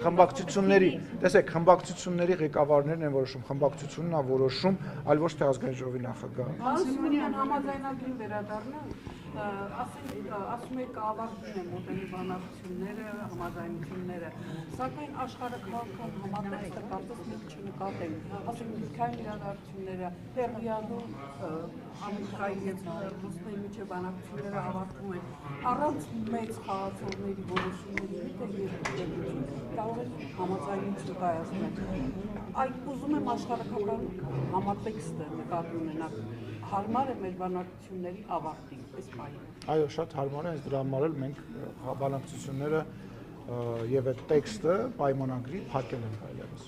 Խմբակցությունների, տեսեք, խմբակցությունների ղեկավարներն են որոշում, խմբակցությունն է որոշում, այլ ոչ թե ազգային ժողովի նախագահը։ Ասում համաձայնագրին վերադառնալ, ասում եք ավարտին են մոտենի բանակցությունները, համաձայնությունները, սակայն աշխարհը քաղաքական համատեքստը կարծես մենք չնկատենք, ասենք դիրքային իրադարձությունները, Հերմիադու Ամերիկայի եւ Ռուսների միջև բանակցությունները ավարտվում են առանց մեծ խաղացողների որոշումների, կարող են համաձայնություն կայացնել։ Այդ ուզում եմ աշխարհական համատեքստը նկատի ունենալ, հարմար է մեր բանակցությունների ավարտին, այս պահին։ Այո, շատ հարմար է, հենց դրա համար էլ մենք բանակցությունները եւ այդ տեքստը պայմանագրի փակել ենք այլևս։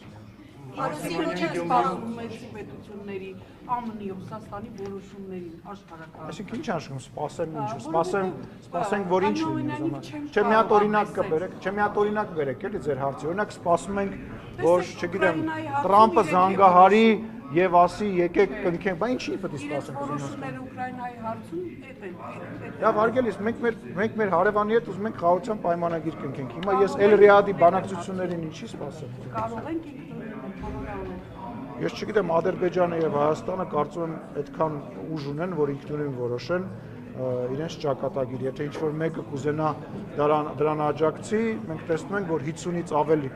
Սպասում մեծ պետությունների ԱՄՆ-ի եւ Ռուսաստանի որոշումներին աշխարհական։ Այսինքն ինչ աշխում, սպասեմ ինչ, սպասենք որ ինչ լինի։ Չէ, մի հատ օրինակ բերեք, էլի ձեր հարցի։ Օրինակ սպասում ենք, որ, չգիտեմ, Տրամպը զանգահարի եւ ասի եկեք կնքենք, բա ինչի պետք է սպասենք։ Որոշումները Ուկրաինայի հարցում Դա վարգելիս, մենք մեր հարևանի հետ ուզում ենք խաղաղության պայմանագիր կնքենք։ Հիմա ես El Riyadh-ի բանակցություններին ինչի սպասեմ։ կարող ենք Ես չգիտեմ, Ադրբեջանը եւ Հայաստանը կարծում եմ այդքան ուժ ունեն, որ ինքնուրույն որոշեն իրենց ճակատագիր։ Եթե ինչ-որ մեկը կուզենա դրան աջակցի, մենք տեսնում ենք, որ 50-ից ավելի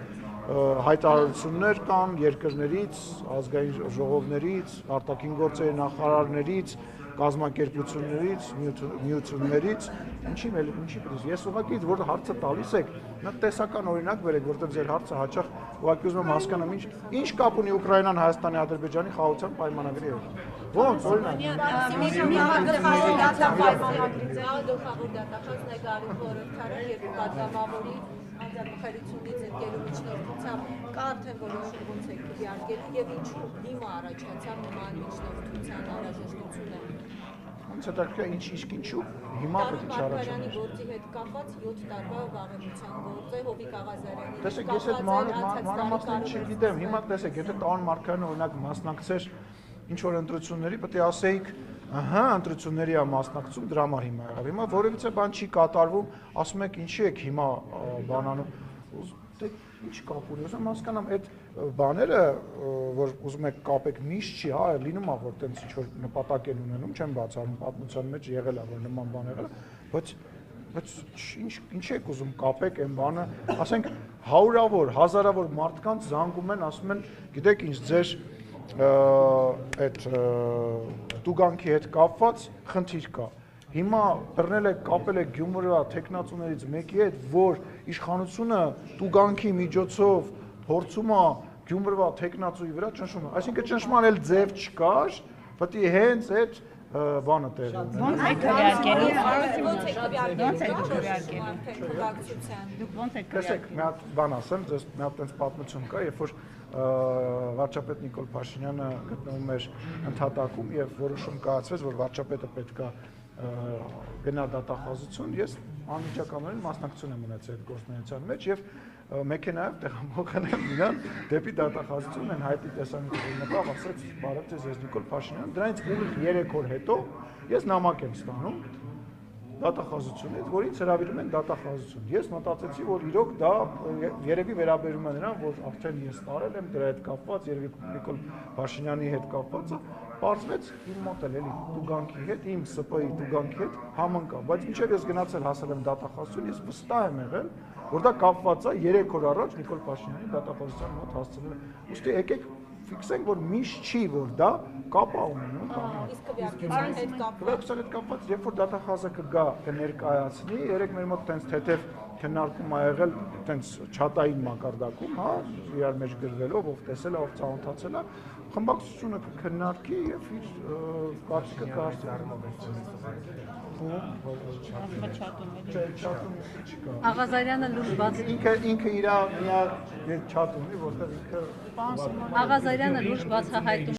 հայտարարություններ կան երկրներից, ազգային ժողովներից, արտաքին գործերի նախարարներից, կազմակերպություններից, միություններից, ինչի պետք է։ Ես ուղղակի որ հարցը տալիս եք, նա տեսական օրինակ բերեք, որտեղ ձեր հարցը հաճախ ուղղակի ուզում եմ հասկանամ, ինչ կապ ունի Ուկրաինան, Հայաստանի, Ադրբեջանի խաղաղության պայմանագրի հետ։ Ո՞նց Անձնախարությունից ընկելու միջնորդությամբ կա արդեն որոշում ոնց եք քվեարկելու եւ ինչու հիմա առաջացավ նման միջնորդության անհրաժեշտությունը։ Ոնց է դա ինչու հիմա պետք է առաջանա։ Գործի հետ կապված 7 տարվա վաղեմության գործ է Հովիկ Աղազարյանի։ Տեսեք, ես այդ մանրամասն չգիտեմ։ Հիմա տեսեք, եթե Տան Մարկարյանը օրինակ մասնակցեր ինչ որ ընտրությունների, պետք է ասեիք, ահա, ընտրությունների է մասնակցում, դրա համար հիմա եղավ։ Հիմա որևիցե բան չի կատարվում, ասում եք ինչի եք հիմա բանանում։ Դե ինչ կապ ունի, ուզում հասկանամ այդ բաները, որ ուզում եք կապեք միշտ չի, հա, լինում է որ տենց ինչ որ նպատակ են ունենում, չեմ բացառում, պատմության մեջ եղել է որ նման բան եղել, բայց ինչ եք ուզում կապեք այն բանը, ասենք հարյուրավոր, հազարավոր մարդկանց զանգում են, ասում են, գիտեք ինչ, ձեր այդ տուգանքի հետ կապված խնդիր կա։ Հիմա բռնել եք, կապել եք Գյումրվա տեխնացուներից մեկի հետ, որ իշխանությունը տուգանքի միջոցով փորձում է Գյումրվա տեխնացուի վրա ճնշում։ Այսինքն ճնշման էլ ձև չկար, պետք է հենց այդ բանը տեղի ունենա։ Ոնց եք քվեարկելու։ Տեսեք, մի հատ բան ասեմ, ձեզ մի հատ տենց պատմություն կա, երբ որ վարչապետ Նիկոլ Փաշինյանը գտնվում էր ընդհատակում եւ որոշում կայացվեց, որ վարչապետը պետք է գնա դատախազություն, ես անմիջականորեն մասնակցություն եմ ունեցել այդ գործունեության մեջ եւ մեքենայով տեղափոխել եմ իրան դեպի դատախազություն, են հայտի տեսանյութը նկավ, ասաց բարև ձեզ, ես Նիկոլ Փաշինյան, դրանից ուղիղ 3 օր հետո ես նամակ եմ ստանում դատախազությունից, որից հրավիրում են դատախազություն։ Ես մտածեցի, որ իրոք դա երևի վերաբերում է նրան, որ արդեն ես տարել եմ դրա հետ կապված, երևի Նիկոլ Փաշինյանի հետ կապվածը, պարզվեց իմ մոտ էլ էլի տուգանքի հետ, իմ ՍՊ-ի տուգանքի հետ համընկավ, բայց մինչև ես գնացել հասել եմ դատախազություն, ես վստահ եմ եղել, որ դա կապված է 3 օր առաջ Նիկոլ Փաշինյանի դատախազության մոտ հասցնել։ Ուստի եկեք ֆիքսենք, որ միշտ չի, որ դա կապ է ունենում։ Իսկ քվեարկության հետ կապված, երբ որ դատախազը կգա կներկայացնի, երեք մեր մոտ տենց թեթև քննարկում ա եղել տենց չաթային մակարդակում, հա, իրար մեջ գրվելով, ով տեսել է, ով ծանոթացել է, խմբակցությունը կքննարկի եւ իր կարծիքը կհասցնի։ Աղազարյանը լուրջ բաց ինքը իր չաթ ունի, որտեղ ինքը Աղազարյանը լուրջ բացահայտում